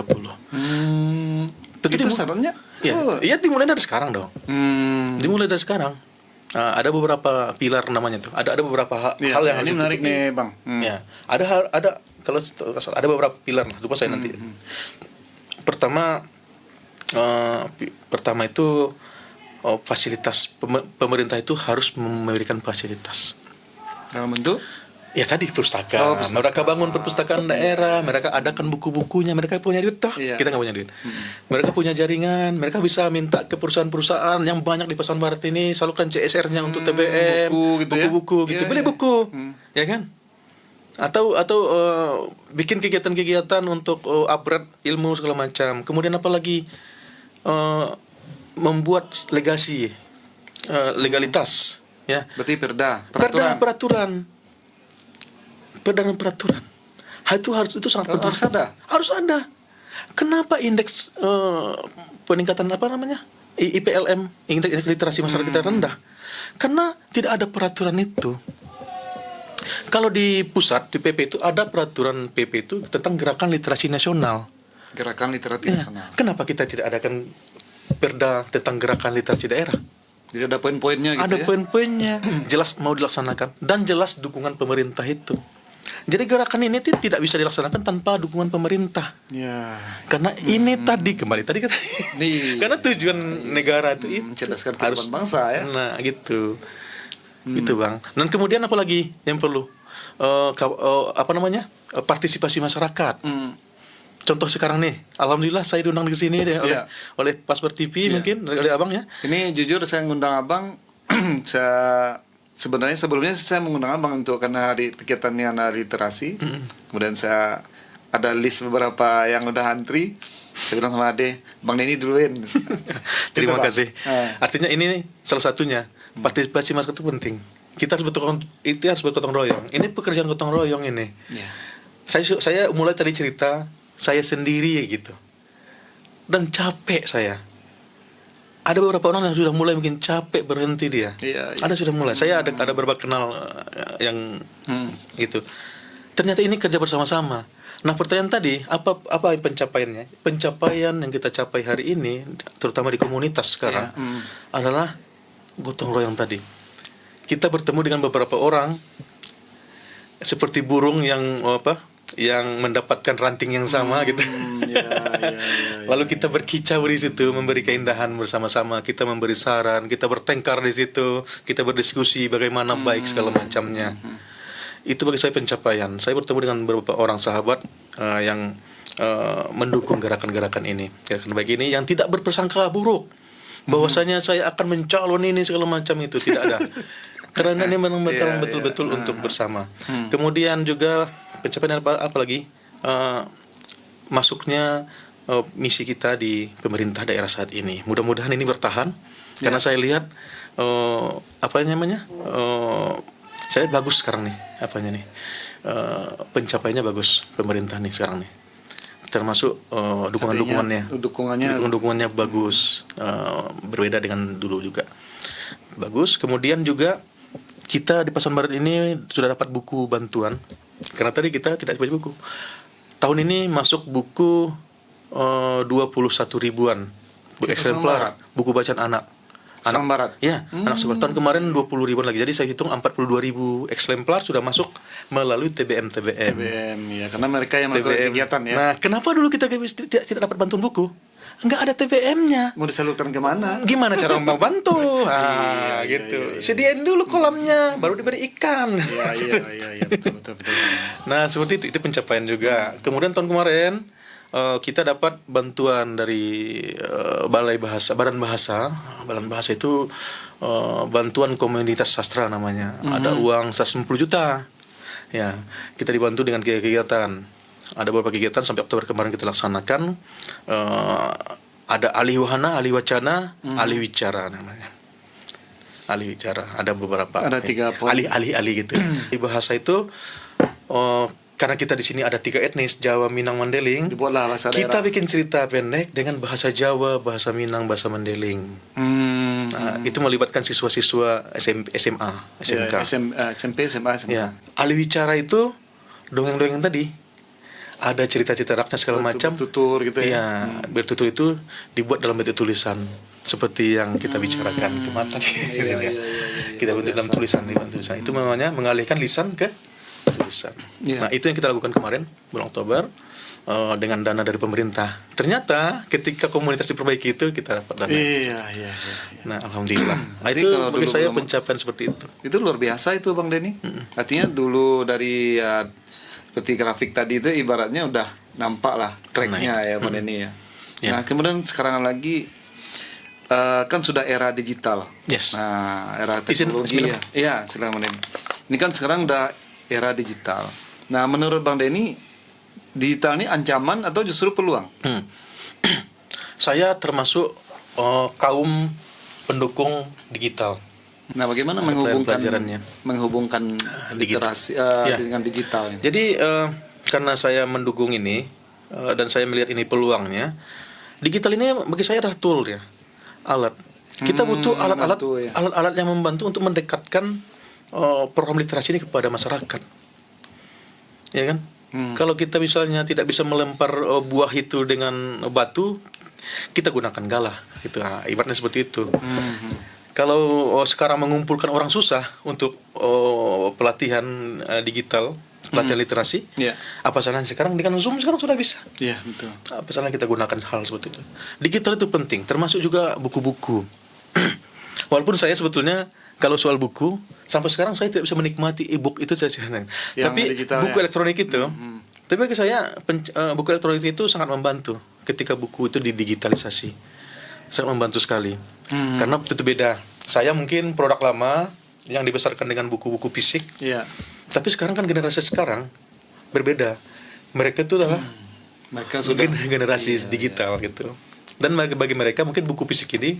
Speaker 2: Itu syaratnya?
Speaker 1: Iya, dimulai dari sekarang dong. Dimulai dari sekarang. Ada beberapa pilar namanya tuh. Ada beberapa hal yang
Speaker 2: ini menarik nih, Bang.
Speaker 1: Ya, ada kalau ada beberapa pilar. Lupa saya nanti. Pertama itu fasilitas pemerintah itu harus memberikan fasilitas.
Speaker 2: Dalam bentuk?
Speaker 1: Ya tadi perpustakaan. Mereka bangun perpustakaan daerah, mereka adakan buku-bukunya, mereka punya duit toh, kita nggak punya duit. Mereka punya jaringan, mereka bisa minta ke perusahaan-perusahaan yang banyak di Pasaman Barat ini salurkan CSR-nya untuk TBM, buku-buku gitu, beli buku, ya kan? Atau bikin kegiatan-kegiatan untuk upgrade ilmu segala macam. Kemudian apalagi membuat legalitas, ya.
Speaker 2: Berarti
Speaker 1: peraturan. Itu sangat penting. Harus ada. Kenapa indeks peningkatan IPLM, indeks literasi masyarakat kita rendah? Karena tidak ada peraturan itu. Kalau di pusat, di PP itu ada peraturan PP itu tentang gerakan literasi nasional.
Speaker 2: Gerakan literasi nasional.
Speaker 1: Kenapa kita tidak adakan perda tentang gerakan literasi daerah?
Speaker 2: Jadi ada poin-poinnya gitu.
Speaker 1: Ada poin-poinnya, jelas mau dilaksanakan dan jelas dukungan pemerintah itu. Jadi gerakan ini tidak bisa dilaksanakan tanpa dukungan pemerintah.
Speaker 2: Ya.
Speaker 1: Karena ini tadi kan karena tujuan negara itu
Speaker 2: mencerdaskan kehidupan bangsa ya.
Speaker 1: Nah, gitu. Gitu, Bang. Dan kemudian apa lagi yang perlu? Partisipasi masyarakat. Contoh sekarang nih, alhamdulillah saya diundang di sini oleh Pasbar TV mungkin oleh Abang ya.
Speaker 2: Ini jujur saya ngundang Abang sebenarnya sebelumnya saya mengundang Abang untuk karena hari kegiatannya hari literasi. Kemudian saya ada list beberapa yang udah antri. Saya bilang sama Ade, Bang Denny duluin.
Speaker 1: Terima
Speaker 2: Bang.
Speaker 1: kasih. Artinya ini salah satunya, partisipasi masyarakat itu penting. Kita harus bergotong royong. Ini pekerjaan gotong royong ini.
Speaker 2: Yeah.
Speaker 1: Saya mulai tadi cerita saya sendiri gitu, dan capek saya. Ada beberapa orang yang sudah mulai mungkin capek berhenti dia.
Speaker 2: Iya.
Speaker 1: Ada sudah mulai. Saya ada beberapa kenal yang gitu. Ternyata ini kerja bersama-sama. Nah, pertanyaan tadi, apa pencapaiannya? Pencapaian yang kita capai hari ini, terutama di komunitas sekarang, adalah gotong royong tadi. Kita bertemu dengan beberapa orang seperti burung yang mendapatkan ranting yang sama gitu. Lalu kita berkicau di situ, memberi keindahan bersama-sama, kita memberi saran, kita bertengkar di situ, kita berdiskusi bagaimana baik segala macamnya. Itu bagi saya pencapaian. Saya bertemu dengan beberapa orang sahabat yang mendukung gerakan-gerakan ini, gerakan baik ini, yang tidak berprasangka buruk bahwasanya saya akan mencalon ini segala macam, itu tidak ada. Karena ini memang betul-betul untuk bersama. Kemudian juga pencapaian apa lagi? Masuknya misi kita di pemerintah daerah saat ini. Mudah-mudahan ini bertahan, karena saya lihat saya lihat bagus sekarang nih, pencapaiannya bagus pemerintah nih sekarang nih. Termasuk dukungannya bagus, berbeda dengan dulu juga bagus. Kemudian juga kita di Pasaman Barat ini sudah dapat buku bantuan, karena tadi kita tidak baca buku. Tahun ini masuk buku 21 ribuan eksemplar buku bacaan anak
Speaker 2: Barat.
Speaker 1: Ya, anak sekolah. Tahun kemarin 20 ribuan lagi. Jadi saya hitung 42 ribu eksemplar sudah masuk melalui TBM,
Speaker 2: ya, karena mereka yang melakukan kegiatan ya.
Speaker 1: Nah, kenapa dulu kita tidak dapat bantuan buku? Enggak ada TBM-nya.
Speaker 2: Mau disalurkan kemana?
Speaker 1: Gimana cara membantu? Gitu. Sediain dulu kolamnya, baru diberi ikan.
Speaker 2: Iya, betul.
Speaker 1: Nah, seperti itu pencapaian juga. Kemudian tahun kemarin kita dapat bantuan dari Badan Bahasa itu bantuan komunitas sastra namanya. Ada uang 150 juta. Ya, kita dibantu dengan kegiatan. Ada beberapa kegiatan sampai Oktober kemarin kita laksanakan. Ada ahli wahana, ahli wacana, ahli wicara namanya. Ahli wicara, ada beberapa.
Speaker 2: Ada 3 poin.
Speaker 1: Ahli gitu. Di bahasa itu karena kita di sini ada 3 etnis, Jawa, Minang, Mandeling.
Speaker 2: Dibuatlah bahasa daerah.
Speaker 1: Kita bikin cerita pendek dengan bahasa Jawa, bahasa Minang, bahasa Mandeling. Nah, itu melibatkan siswa-siswa SMA, SMK.
Speaker 2: SMP, SMA.
Speaker 1: Ya. Ahli wicara itu dongeng-dongeng tadi. Ada cerita-cerita rakyat segala macam.
Speaker 2: Bertutur gitu ya.
Speaker 1: Iya, bertutur itu dibuat dalam bentuk tulisan seperti yang kita bicarakan kemarin. Kita bentuk dalam tulisan. Itu namanya mengalihkan lisan ke tulisan. Nah, itu yang kita lakukan kemarin bulan Oktober dengan dana dari pemerintah. Ternyata ketika komunitas diperbaiki itu kita dapat dana.
Speaker 2: Iya.
Speaker 1: Nah, alhamdulillah. Nah, itu bagi saya pencapaian seperti itu.
Speaker 2: Itu luar biasa itu Bang Denny. Artinya dulu dari seperti grafik tadi itu ibaratnya udah nampak lah tracknya ya Bang Denny ya. Nah, kemudian sekarang lagi kan sudah era digital.
Speaker 1: Yes.
Speaker 2: Nah, era teknologi ya. Iya, silakan Bang Denny. Ini kan sekarang udah era digital. Nah, menurut Bang Denny, digital ini ancaman atau justru peluang?
Speaker 1: Saya termasuk kaum pendukung digital.
Speaker 2: Nah, bagaimana menghubungkan literasi dengan digital?
Speaker 1: Jadi karena saya mendukung ini dan saya melihat ini peluangnya, digital ini bagi saya adalah tool ya, alat. Kita butuh alat-alat yang membantu untuk mendekatkan program literasi ini kepada masyarakat, ya kan? Kalau kita misalnya tidak bisa melempar buah itu dengan batu, kita gunakan galah, gitu. Nah, ibaratnya seperti itu. Kalau sekarang mengumpulkan orang susah untuk pelatihan digital, pelatihan literasi, apa salahnya sekarang dengan Zoom sekarang sudah bisa.
Speaker 2: Iya, betul.
Speaker 1: Apa salahnya kita gunakan hal seperti itu? Digital itu penting, termasuk juga buku-buku. Walaupun saya sebetulnya kalau soal buku sampai sekarang saya tidak bisa menikmati e-book itu saja. Tapi buku elektronik itu, tapi bagi saya buku elektronik itu sangat membantu ketika buku itu didigitalisasi. Sangat membantu sekali. Karena itu beda. Saya mungkin produk lama yang dibesarkan dengan buku-buku fisik.
Speaker 2: Iya.
Speaker 1: Tapi sekarang kan generasi sekarang berbeda. mereka itu adalah
Speaker 2: mereka sudah
Speaker 1: generasi digital gitu. Dan bagi mereka mungkin buku fisik ini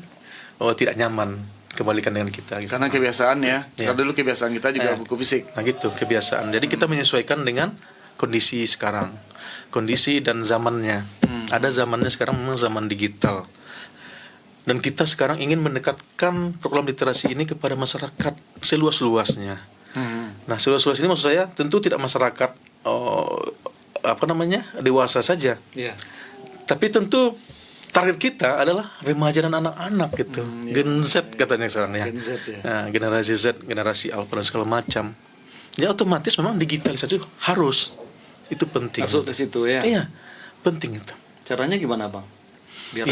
Speaker 1: tidak nyaman kembalikan dengan kita gitu.
Speaker 2: Karena kebiasaan ya. Karena dulu kebiasaan kita juga buku fisik.
Speaker 1: Nah gitu, kebiasaan. Jadi kita menyesuaikan dengan kondisi sekarang, kondisi dan zamannya. Ada zamannya sekarang memang zaman digital. Dan kita sekarang ingin mendekatkan program literasi ini kepada masyarakat seluas-luasnya. Nah, seluas-luas ini maksud saya tentu tidak masyarakat dewasa saja. Tapi tentu target kita adalah remaja dan anak-anak gitu. Gen Z katanya sekarang ya.
Speaker 2: Gen Z, ya.
Speaker 1: Nah, generasi Z, generasi Alpha dan segala macam. Ya otomatis memang digitalisasi harus. Itu penting.
Speaker 2: Masuk ke situ ya.
Speaker 1: Iya, penting itu.
Speaker 2: Caranya gimana, Bang? Biar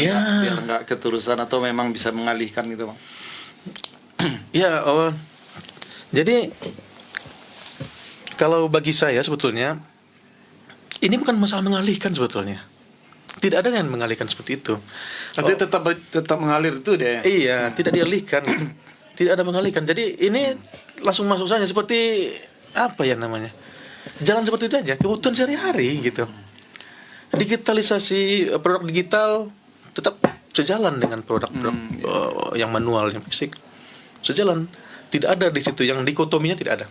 Speaker 2: enggak keterusan atau memang bisa mengalihkan gitu, Bang.
Speaker 1: Ya, jadi kalau bagi saya sebetulnya ini bukan masalah mengalihkan sebetulnya. Tidak ada yang mengalihkan seperti itu.
Speaker 2: Artinya tetap mengalir itu deh.
Speaker 1: Iya, tidak dialihkan gitu. Tidak ada mengalihkan. Jadi ini langsung masuk saja seperti apa ya namanya? Jalan seperti itu aja, kebutuhan sehari-hari gitu. Digitalisasi produk digital tetap sejalan dengan produk-produk yang manual, yang fisik. Sejalan. Tidak ada di situ yang dikotominya, tidak ada.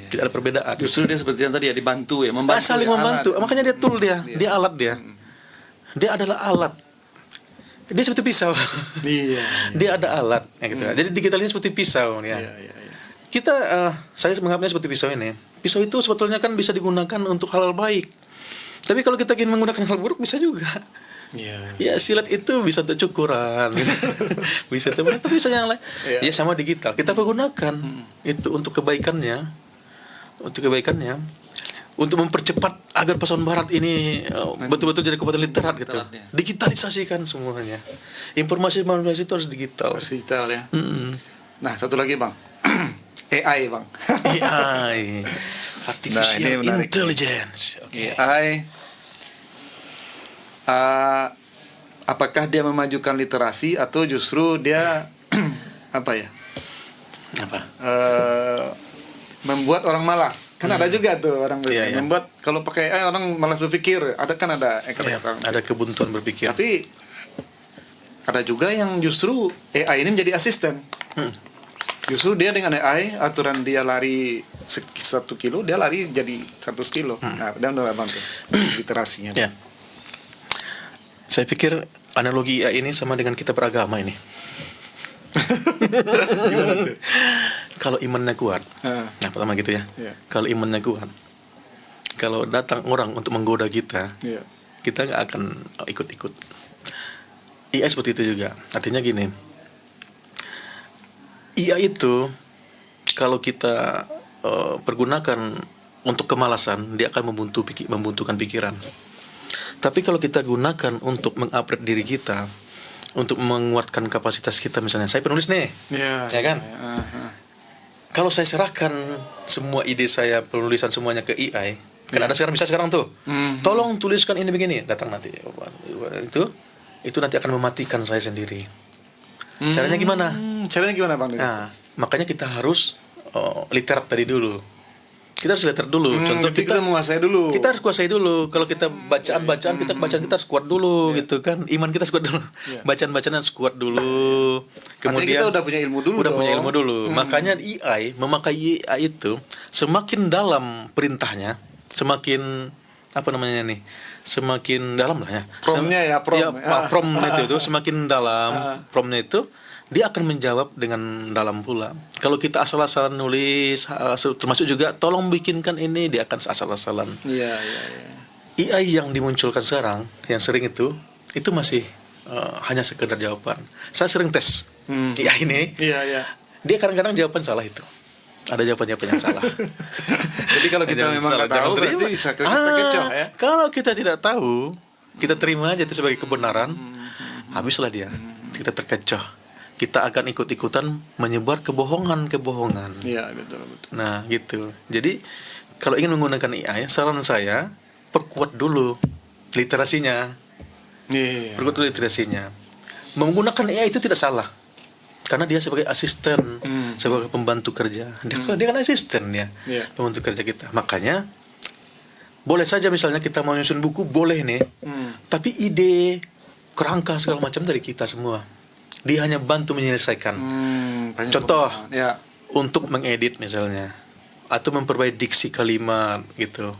Speaker 1: Tidak ada perbedaan.
Speaker 2: Justru dia seperti yang tadi ya, dibantu ya, membantu.
Speaker 1: Saling membantu. Makanya dia tool dia alat dia. Dia adalah alat. Dia seperti pisau. Dia ada alat ya gitu. Jadi digitalnya seperti pisau ya. Kita saya menganggapnya seperti pisau ini. Pisau itu sebetulnya kan bisa digunakan untuk hal baik. Tapi kalau kita ingin menggunakan hal buruk bisa juga. Ya silat itu bisa untuk cukuran gitu. Bisa tapi bisa yang lain. Ya sama digital. Kita pergunakan itu untuk kebaikannya. Untuk mempercepat agar Pasaman Barat ini betul-betul jadi kabupaten literat gitu. Digitalisasikan semuanya. Informasi itu harus digital.
Speaker 2: Digital ya. Nah, satu lagi, Bang. AI, Bang.
Speaker 1: AI. Artificial Intelligence.
Speaker 2: AI. Apakah dia memajukan literasi atau justru dia membuat orang malas? Kan ada juga tuh orang membuat, kalau pakai AI orang malas berpikir. Ada
Speaker 1: ada kebuntuan berpikir.
Speaker 2: Tapi ada juga yang justru AI ini menjadi asisten. Justru dia dengan AI, aturan dia lari 1 kilo, dia lari jadi 100 kilo. Nah, dan bantu literasinya.
Speaker 1: Ya. Saya pikir analogi AI ini sama dengan kita beragama ini.
Speaker 2: Gimana tuh?
Speaker 1: Kalau imannya kuat, nah pertama gitu ya. Kalau imannya kuat, kalau datang orang untuk menggoda kita, kita nggak akan ikut-ikut. IA seperti itu juga. Artinya gini, IA itu kalau kita pergunakan untuk kemalasan, dia akan membuntukan pikiran. Tapi kalau kita gunakan untuk mengupgrade diri kita, untuk menguatkan kapasitas kita, misalnya saya penulis nih, ya kan? Kalau saya serahkan semua ide saya, penulisan semuanya ke AI, kan ada sekarang tuh, tolong tuliskan ini begini, datang nanti itu nanti akan mematikan saya sendiri. Caranya gimana?
Speaker 2: Bang?
Speaker 1: Nah, makanya kita harus literat tadi dulu. Kita harus literat dulu. Contoh
Speaker 2: kita menguasai dulu.
Speaker 1: Kita harus kuasai dulu. Kalau kita bacaan kita harus kuat dulu gitu kan. Iman kita harus kuat dulu. Bacaan harus kuat dulu. Kemudian
Speaker 2: kita udah punya ilmu dulu.
Speaker 1: Makanya memakai AI itu semakin dalam perintahnya, semakin semakin dalam lah ya. Promnya itu semakin dalam promnya itu, dia akan menjawab dengan dalam pula. Kalau kita asal-asalan nulis, termasuk juga tolong bikinkan ini, dia akan asal-asalan. AI yang dimunculkan sekarang, yang sering itu masih hanya sekedar jawaban. Saya sering tes AI ini. Dia kadang-kadang jawaban salah itu. Ada jawaban-jawaban yang salah.
Speaker 2: Jadi kalau kita memang nggak tahu, berarti bisa terkecoh ya.
Speaker 1: Kalau kita tidak tahu, kita terima aja itu sebagai kebenaran, habislah dia. Kita terkecoh. Kita akan ikut-ikutan menyebar kebohongan.
Speaker 2: Iya, betul.
Speaker 1: Nah, gitu. Jadi, kalau ingin menggunakan AI, saran saya, perkuat dulu literasinya. Perkuat dulu literasinya. Menggunakan AI itu tidak salah. Karena dia sebagai asisten, sebagai pembantu kerja. Dia kan asisten ya, pembantu kerja kita. Makanya, boleh saja misalnya kita mau nyusun buku, boleh nih. Tapi ide, kerangka segala macam dari kita semua. Dia hanya bantu menyelesaikan. Contoh, untuk mengedit misalnya, atau memperbaiki diksi kalimat gitu,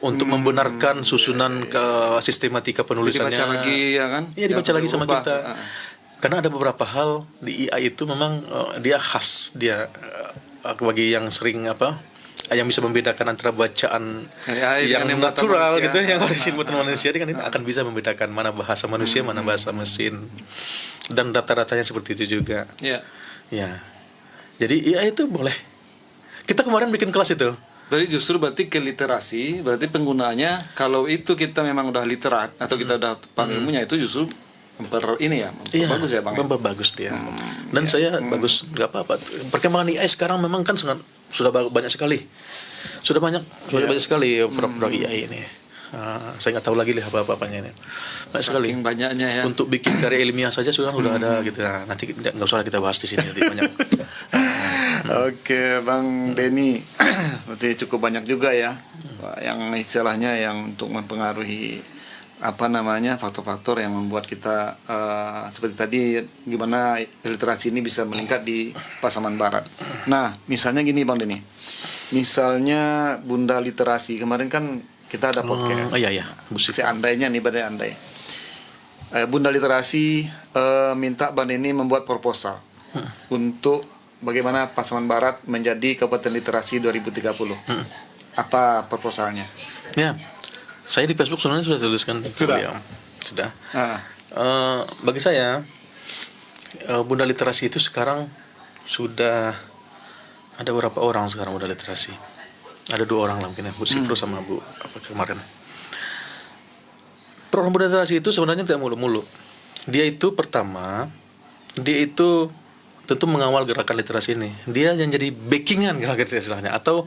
Speaker 1: untuk membenarkan susunan ke sistematika penulisannya.
Speaker 2: Dibaca lagi ya kan?
Speaker 1: Iya, dibaca lagi sama kita. Karena ada beberapa hal di IA itu memang dia khas, dia bagi yang sering yang bisa membedakan antara bacaan yang natural gitu, yang orisin buatan manusia, kan ini akan bisa membedakan mana bahasa manusia, mana bahasa mesin, dan data-datanya seperti itu juga. Ya, jadi IA itu boleh. Kita kemarin bikin kelas itu.
Speaker 2: Berarti ke literasi, berarti penggunaannya kalau itu kita memang udah literat atau kita udah paham ilmunya, itu justru bagus ya Bang.
Speaker 1: Bagus dia. Dan saya bagus, nggak apa-apa. Perkembangan AI sekarang memang kan sudah banyak sekali. Sudah banyak sekali produk AI ini. Saya nggak tahu lagi apa-apanya ini. Banyak sekali.
Speaker 2: Banyaknya ya.
Speaker 1: Untuk bikin karya ilmiah saja sudah ada gitu. Nah, nanti nggak usah kita bahas di sini, nanti banyak.
Speaker 2: Oke, Bang Denny. Berarti cukup banyak juga ya yang istilahnya yang untuk mempengaruhi faktor-faktor yang membuat kita seperti tadi, gimana literasi ini bisa meningkat di Pasaman Barat. Nah, misalnya gini Bang Denny, misalnya Bunda Literasi kemarin kan kita ada podcast.
Speaker 1: Iya.
Speaker 2: Seandainya nih, andai Bunda Literasi minta Bang Denny membuat proposal untuk bagaimana Pasaman Barat menjadi Kabupaten Literasi 2030. Apa proposalnya?
Speaker 1: Ya. Saya di Facebook sebenarnya sudah tuliskan. Sudah. Bagi saya, Bunda Literasi itu sekarang sudah ada berapa orang sekarang Bunda Literasi? Ada 2 orang lah mungkin ya, Bu Sifro sama Bu kemarin. Program Bunda Literasi itu sebenarnya tidak mulu-mulu. Dia itu tentu mengawal gerakan literasi ini. Dia yang jadi backingan gerakan istilahnya, atau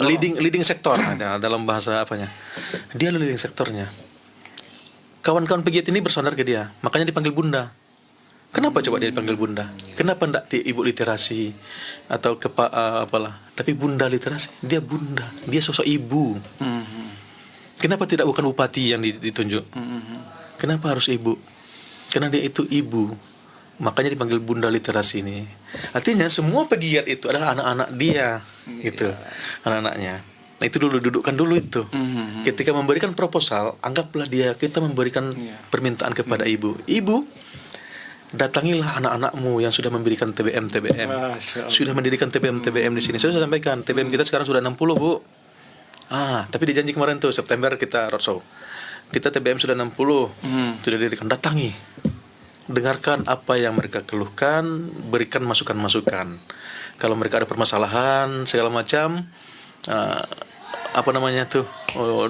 Speaker 1: leading sektor dalam bahasa apanya. Dia leading sektornya. Kawan-kawan pegiat ini bersandar ke dia, makanya dipanggil Bunda. Kenapa coba dia dipanggil Bunda? Kenapa enggak Ibu Literasi atau tapi Bunda Literasi? Dia Bunda, dia sosok ibu. Kenapa tidak bukan bupati yang ditunjuk? Kenapa harus ibu? Karena dia itu ibu. Makanya dipanggil Bunda Literasi ini. Artinya semua pegiat itu adalah anak-anak dia, gitu, anak-anaknya. Nah, itu dudukkan dulu itu. Ketika memberikan proposal, anggaplah kita memberikan permintaan kepada ibu. Ibu, datangilah anak-anakmu yang sudah memberikan TBM, sudah mendirikan TBM di sini. Saya sudah sampaikan, TBM kita sekarang sudah 60, Bu. Tapi dijanji kemarin tuh September kita roadshow. Kita TBM sudah 60, sudah didirikan. Datangi. Dengarkan apa yang mereka keluhkan, berikan masukan-masukan. Kalau mereka ada permasalahan segala macam,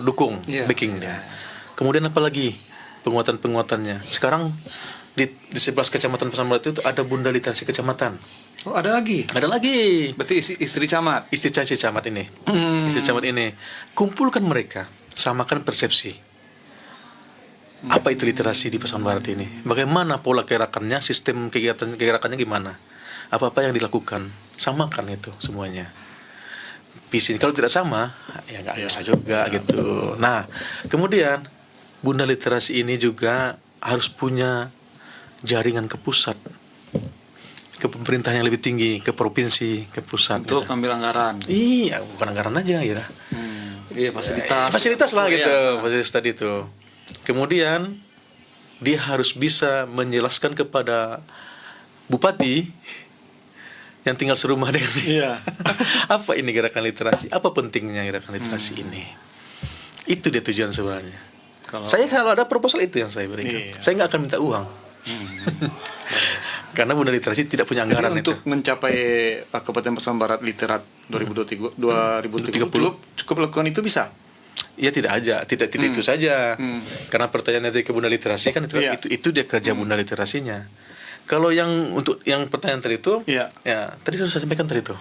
Speaker 1: dukung, backing dia. Kemudian apa lagi penguatannya? Sekarang di 11 kecamatan Pasaman Barat itu ada Bunda Literasi kecamatan.
Speaker 2: Oh, ada lagi?
Speaker 1: Ada lagi.
Speaker 2: Berarti istri camat?
Speaker 1: Istri camat ini. Istri camat ini. Kumpulkan mereka, samakan persepsi. Apa itu literasi di Pasaman Barat ini? Bagaimana pola gerakannya, sistem gerakannya gimana? Apa-apa yang dilakukan, samakan itu semuanya. Visi. Kalau tidak sama, ya nggak bisa juga gitu. Nah, kemudian Bunda Literasi ini juga harus punya jaringan ke pusat, ke pemerintahan yang lebih tinggi, ke provinsi, ke pusat. Untuk
Speaker 2: ambil anggaran.
Speaker 1: Iya, bukan anggaran aja gitu.
Speaker 2: Iya,
Speaker 1: fasilitas lah gitu, fasilitas tadi itu. Kemudian dia harus bisa menjelaskan kepada bupati yang tinggal serumah dengan dia. Apa ini gerakan literasi? Apa pentingnya gerakan literasi ini? Itu dia tujuan sebenarnya. Kalau ada proposal itu yang saya berikan. Saya nggak akan minta uang. Karena Bunda Literasi tidak punya anggaran.
Speaker 2: Jadi untuk mencapai Kabupaten Pasaman Barat Literat 2030 cukup lakukan itu bisa?
Speaker 1: Ya tidak itu saja. Karena pertanyaan dari Bunda Literasi kan itu dia kerja Bunda Literasinya. Kalau yang pertanyaan tadi itu, tadi sudah saya sampaikan tadi itu.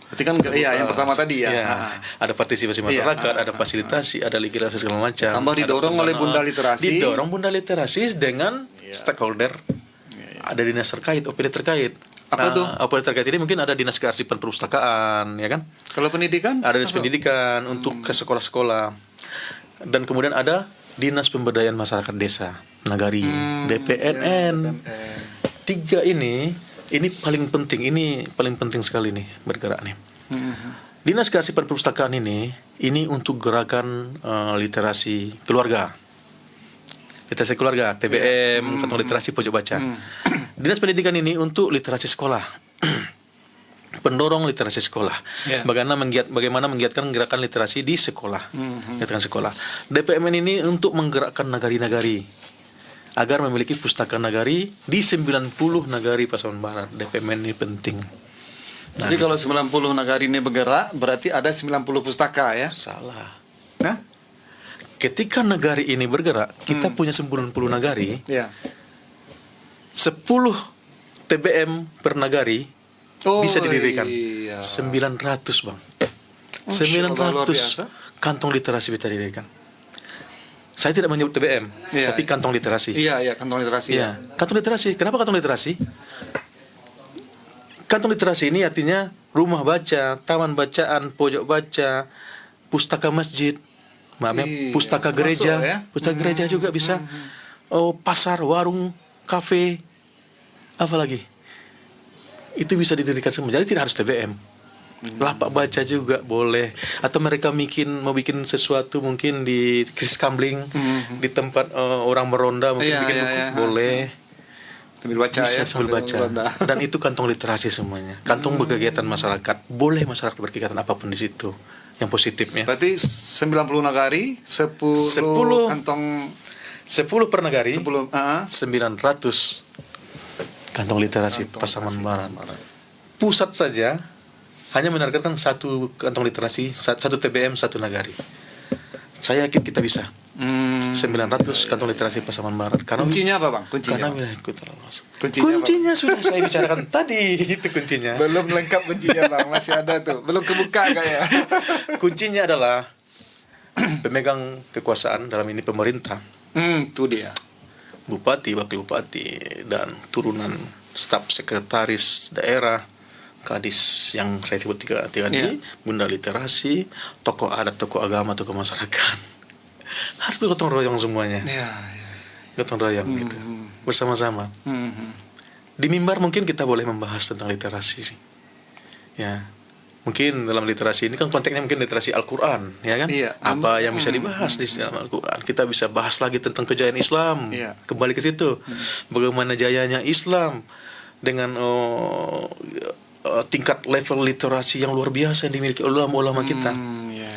Speaker 2: Berarti kan yang pertama tadi ya.
Speaker 1: Ada partisipasi masyarakat, ada fasilitasi, ada legislasi segala macam.
Speaker 2: Tambah didorong oleh Bunda Literasi.
Speaker 1: Didorong Bunda Literasi dengan stakeholder. Ada dinas terkait, OPD terkait.
Speaker 2: Apa tuh?
Speaker 1: Apa terkait ini mungkin ada dinas kearsipan perpustakaan, ya kan?
Speaker 2: Kalau pendidikan?
Speaker 1: Ada dinas pendidikan untuk ke sekolah-sekolah. Dan kemudian ada dinas pemberdayaan masyarakat desa, nagari, DPNN. Tiga ini paling penting sekali nih bergerak nih. Dinas kearsipan perpustakaan ini untuk gerakan literasi keluarga. Literasi keluarga, TBM, kantong literasi pojok baca. Dinas pendidikan ini untuk literasi sekolah. Pendorong literasi sekolah. Bagaimana menggiatkan gerakan literasi di sekolah. Gerakan sekolah. DPMN ini untuk menggerakkan nagari-nagari agar memiliki pustaka nagari di 90 nagari Pasaman Barat. DPMN ini penting.
Speaker 2: Jadi kalau 90 nagari ini bergerak, berarti ada 90 pustaka ya?
Speaker 1: Salah.
Speaker 2: Nah?
Speaker 1: Ketika nagari ini bergerak, kita punya 90 nagari.
Speaker 2: Ya.
Speaker 1: 10 TBM per nagari bisa didirikan.
Speaker 2: Iya.
Speaker 1: 900, Bang.
Speaker 2: Luar
Speaker 1: 900
Speaker 2: biasa.
Speaker 1: kantong literasi bisa didirikan. Saya tidak menyebut TBM, tapi kantong literasi.
Speaker 2: Iya, kantong literasi.
Speaker 1: Iya, kantong literasi. Kenapa kantong literasi? Kantong literasi ini artinya rumah baca, taman bacaan, pojok baca, pustaka masjid, pustaka gereja, pustaka gereja juga bisa. Pasar, warung, kafe, apa lagi? Itu bisa didirikan semua. Jadi tidak harus TBM. Lapak baca juga boleh. Atau mereka mau bikin sesuatu mungkin di Krisis Kambling, di tempat orang meronda mungkin bikin buku, boleh.
Speaker 2: Sambil baca
Speaker 1: bisa,
Speaker 2: ya,
Speaker 1: sambil baca. Dan itu kantong literasi semuanya. Kantong berkegiatan masyarakat. Boleh masyarakat berkegiatan apapun di situ. Yang positifnya.
Speaker 2: Berarti 90 nagari, 10 kantong
Speaker 1: 10 per nagari,
Speaker 2: 10
Speaker 1: 900 kantong literasi Pasaman Barat. Pusat saja hanya menargetkan satu kantong literasi, satu TBM, satu nagari. Saya yakin kita bisa. 900 kantong literasi Pasaman Barat.
Speaker 2: Kuncinya apa, Bang?
Speaker 1: Karena wilayahku terluas.
Speaker 2: Kuncinya
Speaker 1: Sudah saya bicarakan tadi, itu kuncinya.
Speaker 2: Belum lengkap kuncinya, Bang. Masih ada tuh. Belum kebuka kayaknya.
Speaker 1: Kuncinya adalah pemegang kekuasaan dalam ini pemerintah.
Speaker 2: Itu dia.
Speaker 1: Bupati, wakil bupati, dan turunan staf sekretaris daerah, kadis yang saya sebut tiga tadi, bunda literasi, tokoh adat, tokoh agama, tokoh masyarakat. Harus gotong royong semuanya. Gotong royong gitu, bersama-sama. Di mimbar mungkin kita boleh membahas tentang literasi. Ya, mungkin dalam literasi ini kan konteksnya mungkin literasi Al-Quran, ya kan? Apa yang bisa dibahas di dalam Al-Quran? Kita bisa bahas lagi tentang kejayaan Islam. Kembali ke situ, bagaimana jayanya Islam dengan tingkat level literasi yang luar biasa yang dimiliki ulama-ulama kita.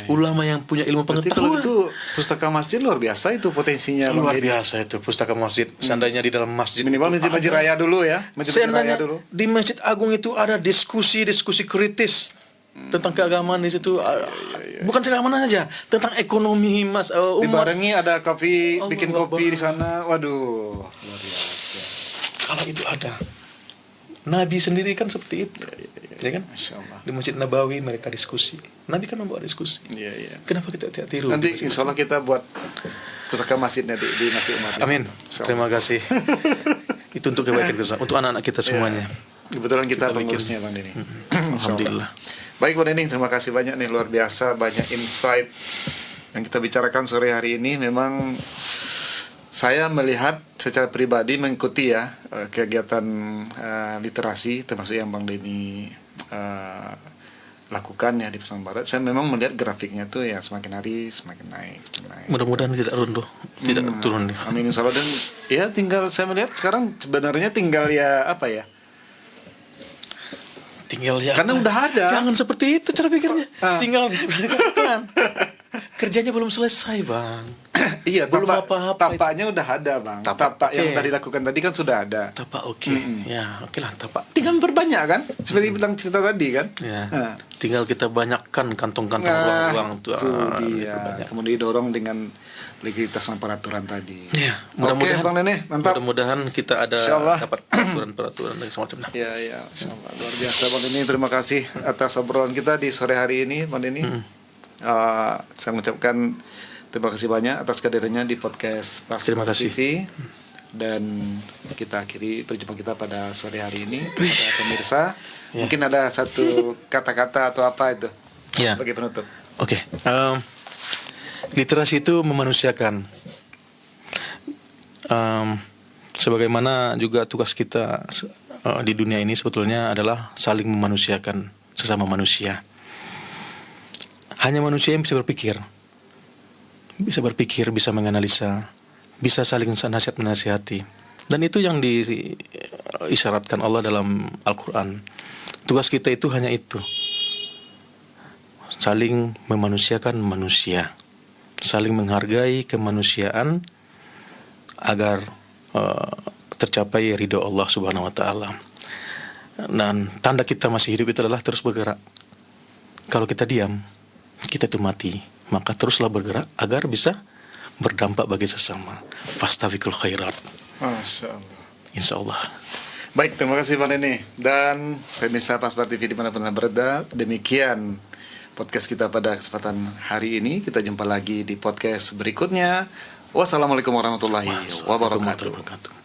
Speaker 1: Ulama yang punya ilmu pengetahuan.
Speaker 2: Kalau itu pustaka masjid luar biasa itu potensinya.
Speaker 1: Luar biasa itu pustaka masjid. Seandainya di dalam masjid
Speaker 2: minimal masjid raya dulu ya.
Speaker 1: Seandainya di Masjid Agung itu ada diskusi kritis tentang keagamaan di situ. Bukan keagamaan aja, tentang ekonomi umat.
Speaker 2: Dibarengi ada kopi, bikin kopi di sana. Waduh, luar biasa.
Speaker 1: Kalau itu ada. Nabi sendiri kan seperti itu. Ya kan? Di Masjid Nabawi mereka diskusi. Nabi kan membawa diskusi. Kenapa kita tidak tiru?
Speaker 2: Nanti insya Allah kita buat pustaka masjidnya di Masjid Umar.
Speaker 1: Amin. Terima kasih. Itu untuk kebaikan kita, untuk anak-anak kita semuanya.
Speaker 2: Kebetulan kita pengurusnya, Bang Denny.
Speaker 1: Alhamdulillah.
Speaker 2: Baik, Bang Denny, terima kasih banyak nih, luar biasa banyak insight yang kita bicarakan sore hari ini. Memang saya melihat secara pribadi mengikuti ya kegiatan literasi termasuk yang Bang Denny lakukan ya di Pasaman Barat. Saya memang melihat grafiknya tuh ya semakin hari semakin naik.
Speaker 1: Mudah-mudahan tidak runtuh, tidak turun.
Speaker 2: Amin insyaallah. Dan ya tinggal saya melihat sekarang sebenarnya tinggal ya apa ya?
Speaker 1: Tinggal ya.
Speaker 2: Karena udah ada.
Speaker 1: Jangan seperti itu cara pikirnya. Tinggal kan. Kerjanya belum selesai, Bang.
Speaker 2: Iya,
Speaker 1: belum apa-apa.
Speaker 2: Tapaknya udah ada, Bang. Tapak yang udah dilakukan tadi kan sudah ada.
Speaker 1: Tapak ya, oke lah tapak.
Speaker 2: Tinggal berbanyak kan? Seperti bilang cerita tadi kan?
Speaker 1: Ya. Tinggal kita banyakkan kantong-kantong ruang-ruang
Speaker 2: itu dia. Kemudian didorong dengan legalitas dan peraturan tadi.
Speaker 1: Ya,
Speaker 2: mudah-mudahan Bang Denny, mantap.
Speaker 1: Mudah-mudahan kita dapat peraturan dan semacamnya.
Speaker 2: Ya, insyaallah. Luar biasa Bang Denny, terima kasih atas obrolan kita di sore hari ini, Bang Denny. Saya mengucapkan terima kasih banyak atas kehadirannya di podcast Pas TV. Dan kita akhiri perjumpaan kita pada sore hari ini. Pada pemirsa,
Speaker 1: Ya.
Speaker 2: mungkin ada satu kata-kata atau apa itu
Speaker 1: Ya.
Speaker 2: sebagai penutup.
Speaker 1: Oke. Literasi itu memanusiakan. Sebagaimana juga tugas kita di dunia ini sebetulnya adalah saling memanusiakan sesama manusia. Hanya manusia yang bisa berpikir, bisa menganalisa, bisa saling nasihat menasihati. Dan itu yang diisyaratkan Allah dalam Al-Quran. Tugas kita itu hanya itu. Saling memanusiakan manusia. Saling menghargai kemanusiaan agar tercapai ridho Allah Subhanahu wa taala. Dan tanda kita masih hidup itu adalah terus bergerak. Kalau kita diam, kita itu mati. Maka teruslah bergerak agar bisa berdampak bagi sesama. Fastabiqul khairat.
Speaker 2: Masya Allah.
Speaker 1: Insya Allah.
Speaker 2: Baik, terima kasih Pak Nene. Dan pemirsa Pasbar TV dimanapun Anda berada, demikian podcast kita pada kesempatan hari ini. Kita jumpa lagi di podcast berikutnya. Wassalamualaikum warahmatullahi wabarakatuh.